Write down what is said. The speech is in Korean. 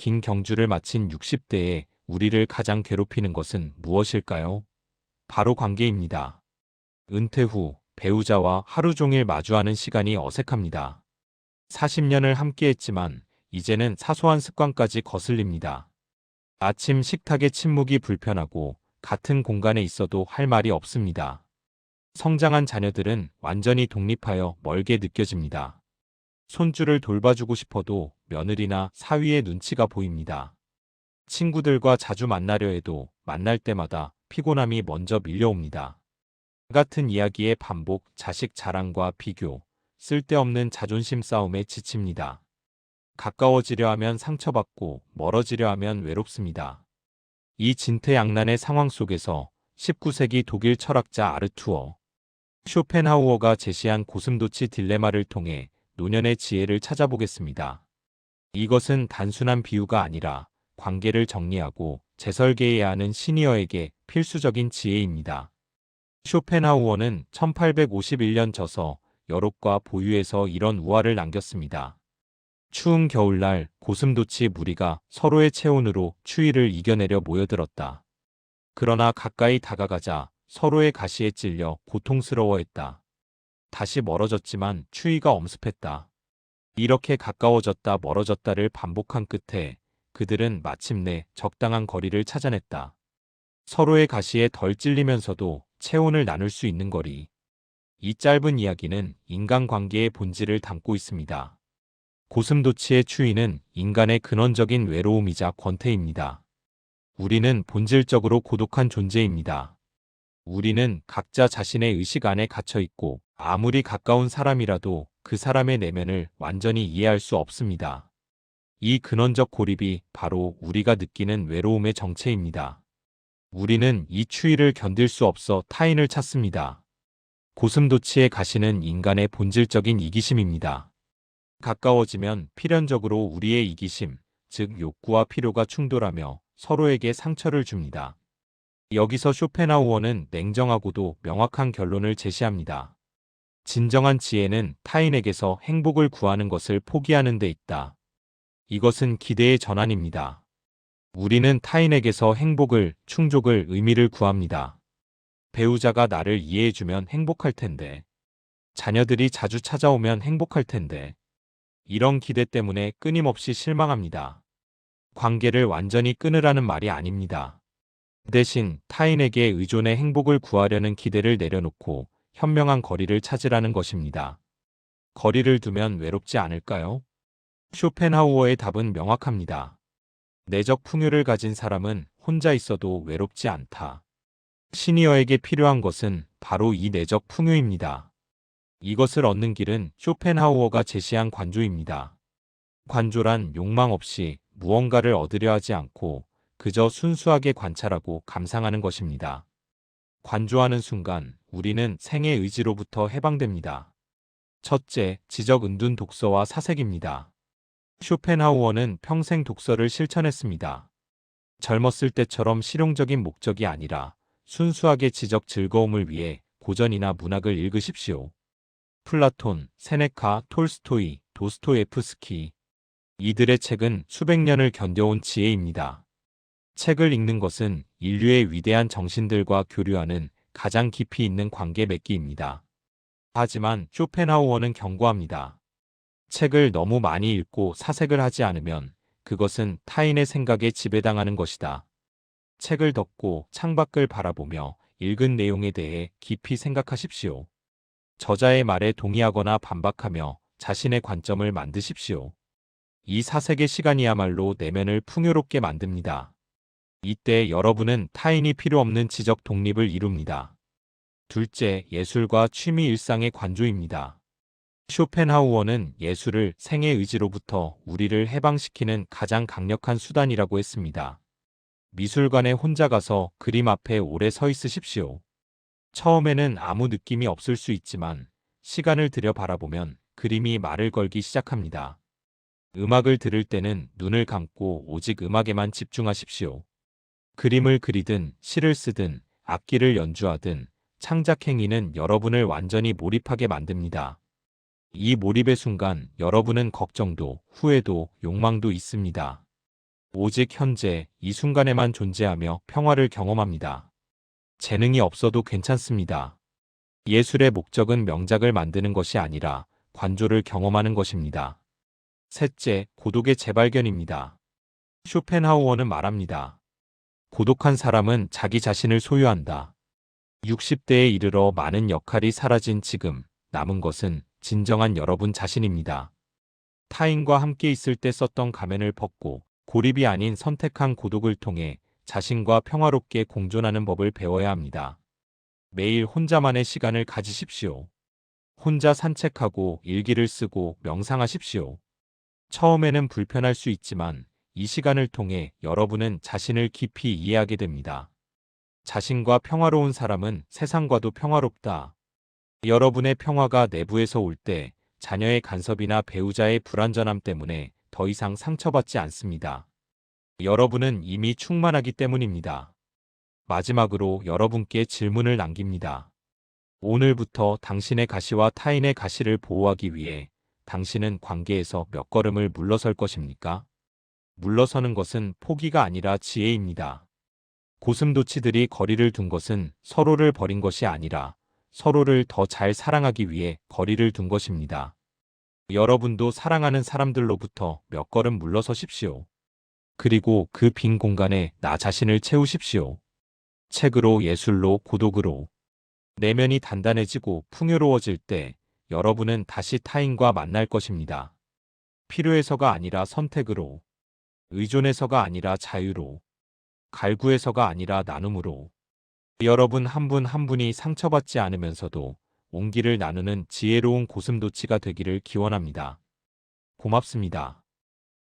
긴 경주를 마친 60대에 우리를 가장 괴롭히는 것은 무엇일까요? 바로 관계입니다. 은퇴 후 배우자와 하루 종일 마주하는 시간이 어색합니다. 40년을 함께했지만 이제는 사소한 습관까지 거슬립니다. 아침 식탁의 침묵이 불편하고 같은 공간에 있어도 할 말이 없습니다. 성장한 자녀들은 완전히 독립하여 멀게 느껴집니다. 손주를 돌봐주고 싶어도 며느리나 사위의 눈치가 보입니다. 친구들과 자주 만나려 해도 만날 때마다 피곤함이 먼저 밀려옵니다. 같은 이야기의 반복, 자식 자랑과 비교, 쓸데없는 자존심 싸움에 지칩니다. 가까워지려 하면 상처받고 멀어지려 하면 외롭습니다. 이 진퇴양난의 상황 속에서 19세기 독일 철학자 아르투어 쇼펜하우어가 제시한 고슴도치 딜레마를 통해 노년의 지혜를 찾아보겠습니다. 이것은 단순한 비유가 아니라 관계를 정리하고 재설계해야 하는 시니어에게 필수적인 지혜입니다. 쇼펜하우어는 1851년 저서 여록과 보유에서 이런 우화를 남겼습니다. 추운 겨울날 고슴도치 무리가 서로의 체온으로 추위를 이겨내려 모여들었다. 그러나 가까이 다가가자 서로의 가시에 찔려 고통스러워했다. 다시 멀어졌지만 추위가 엄습했다. 이렇게 가까워졌다 멀어졌다를 반복한 끝에 그들은 마침내 적당한 거리를 찾아냈다. 서로의 가시에 덜 찔리면서도 체온을 나눌 수 있는 거리. 이 짧은 이야기는 인간관계의 본질을 담고 있습니다. 고슴도치의 추위는 인간의 근원적인 외로움이자 권태입니다. 우리는 본질적으로 고독한 존재입니다. 우리는 각자 자신의 의식 안에 갇혀 있고 아무리 가까운 사람이라도 그 사람의 내면을 완전히 이해할 수 없습니다. 이 근원적 고립이 바로 우리가 느끼는 외로움의 정체입니다. 우리는 이 추위를 견딜 수 없어 타인을 찾습니다. 고슴도치의 가시는 인간의 본질적인 이기심입니다. 가까워지면 필연적으로 우리의 이기심, 즉 욕구와 필요가 충돌하며 서로에게 상처를 줍니다. 여기서 쇼펜하우어는 냉정하고도 명확한 결론을 제시합니다. 진정한 지혜는 타인에게서 행복을 구하는 것을 포기하는 데 있다. 이것은 기대의 전환입니다. 우리는 타인에게서 행복을, 충족을, 의미를 구합니다. 배우자가 나를 이해해주면 행복할 텐데. 자녀들이 자주 찾아오면 행복할 텐데. 이런 기대 때문에 끊임없이 실망합니다. 관계를 완전히 끊으라는 말이 아닙니다. 대신 타인에게 의존해 행복을 구하려는 기대를 내려놓고 현명한 거리를 찾으라는 것입니다. 거리를 두면 외롭지 않을까요? 쇼펜하우어의 답은 명확합니다. 내적 풍요를 가진 사람은 혼자 있어도 외롭지 않다. 시니어에게 필요한 것은 바로 이 내적 풍요입니다. 이것을 얻는 길은 쇼펜하우어가 제시한 관조입니다. 관조란 욕망 없이 무언가를 얻으려 하지 않고 그저 순수하게 관찰하고 감상하는 것입니다. 관조하는 순간 우리는 생의 의지로부터 해방됩니다. 첫째, 지적 은둔 독서와 사색입니다. 쇼펜하우어는 평생 독서를 실천했습니다. 젊었을 때처럼 실용적인 목적이 아니라 순수하게 지적 즐거움을 위해 고전이나 문학을 읽으십시오. 플라톤, 세네카, 톨스토이, 도스토예프스키. 이들의 책은 수백 년을 견뎌온 지혜입니다. 책을 읽는 것은 인류의 위대한 정신들과 교류하는 가장 깊이 있는 관계 맺기입니다. 하지만 쇼펜하우어는 경고합니다. 책을 너무 많이 읽고 사색을 하지 않으면 그것은 타인의 생각에 지배당하는 것이다. 책을 덮고 창밖을 바라보며 읽은 내용에 대해 깊이 생각하십시오. 저자의 말에 동의하거나 반박하며 자신의 관점을 만드십시오. 이 사색의 시간이야말로 내면을 풍요롭게 만듭니다. 이때 여러분은 타인이 필요 없는 지적 독립을 이룹니다. 둘째, 예술과 취미 일상의 관조입니다. 쇼펜하우어는 예술을 생의 의지로부터 우리를 해방시키는 가장 강력한 수단이라고 했습니다. 미술관에 혼자 가서 그림 앞에 오래 서 있으십시오. 처음에는 아무 느낌이 없을 수 있지만 시간을 들여 바라보면 그림이 말을 걸기 시작합니다. 음악을 들을 때는 눈을 감고 오직 음악에만 집중하십시오. 그림을 그리든 시를 쓰든 악기를 연주하든 창작 행위는 여러분을 완전히 몰입하게 만듭니다. 이 몰입의 순간 여러분은 걱정도, 후회도, 욕망도 있습니다. 오직 현재 이 순간에만 존재하며 평화를 경험합니다. 재능이 없어도 괜찮습니다. 예술의 목적은 명작을 만드는 것이 아니라 관조를 경험하는 것입니다. 셋째, 고독의 재발견입니다. 쇼펜하우어는 말합니다. 고독한 사람은 자기 자신을 소유한다. 60대에 이르러 많은 역할이 사라진 지금 남은 것은 진정한 여러분 자신입니다. 타인과 함께 있을 때 썼던 가면을 벗고 고립이 아닌 선택한 고독을 통해 자신과 평화롭게 공존하는 법을 배워야 합니다. 매일 혼자만의 시간을 가지십시오. 혼자 산책하고 일기를 쓰고 명상하십시오. 처음에는 불편할 수 있지만 이 시간을 통해 여러분은 자신을 깊이 이해하게 됩니다. 자신과 평화로운 사람은 세상과도 평화롭다. 여러분의 평화가 내부에서 올 때 자녀의 간섭이나 배우자의 불완전함 때문에 더 이상 상처받지 않습니다. 여러분은 이미 충만하기 때문입니다. 마지막으로 여러분께 질문을 남깁니다. 오늘부터 당신의 가시와 타인의 가시를 보호하기 위해 당신은 관계에서 몇 걸음을 물러설 것입니까? 물러서는 것은 포기가 아니라 지혜입니다. 고슴도치들이 거리를 둔 것은 서로를 버린 것이 아니라 서로를 더 잘 사랑하기 위해 거리를 둔 것입니다. 여러분도 사랑하는 사람들로부터 몇 걸음 물러서십시오. 그리고 그 빈 공간에 나 자신을 채우십시오. 책으로, 예술로, 고독으로. 내면이 단단해지고 풍요로워질 때 여러분은 다시 타인과 만날 것입니다. 필요해서가 아니라 선택으로. 의존해서가 아니라 자유로. 갈구해서가 아니라 나눔으로. 여러분 한 분 한 분이 상처받지 않으면서도 온기를 나누는 지혜로운 고슴도치가 되기를 기원합니다. 고맙습니다.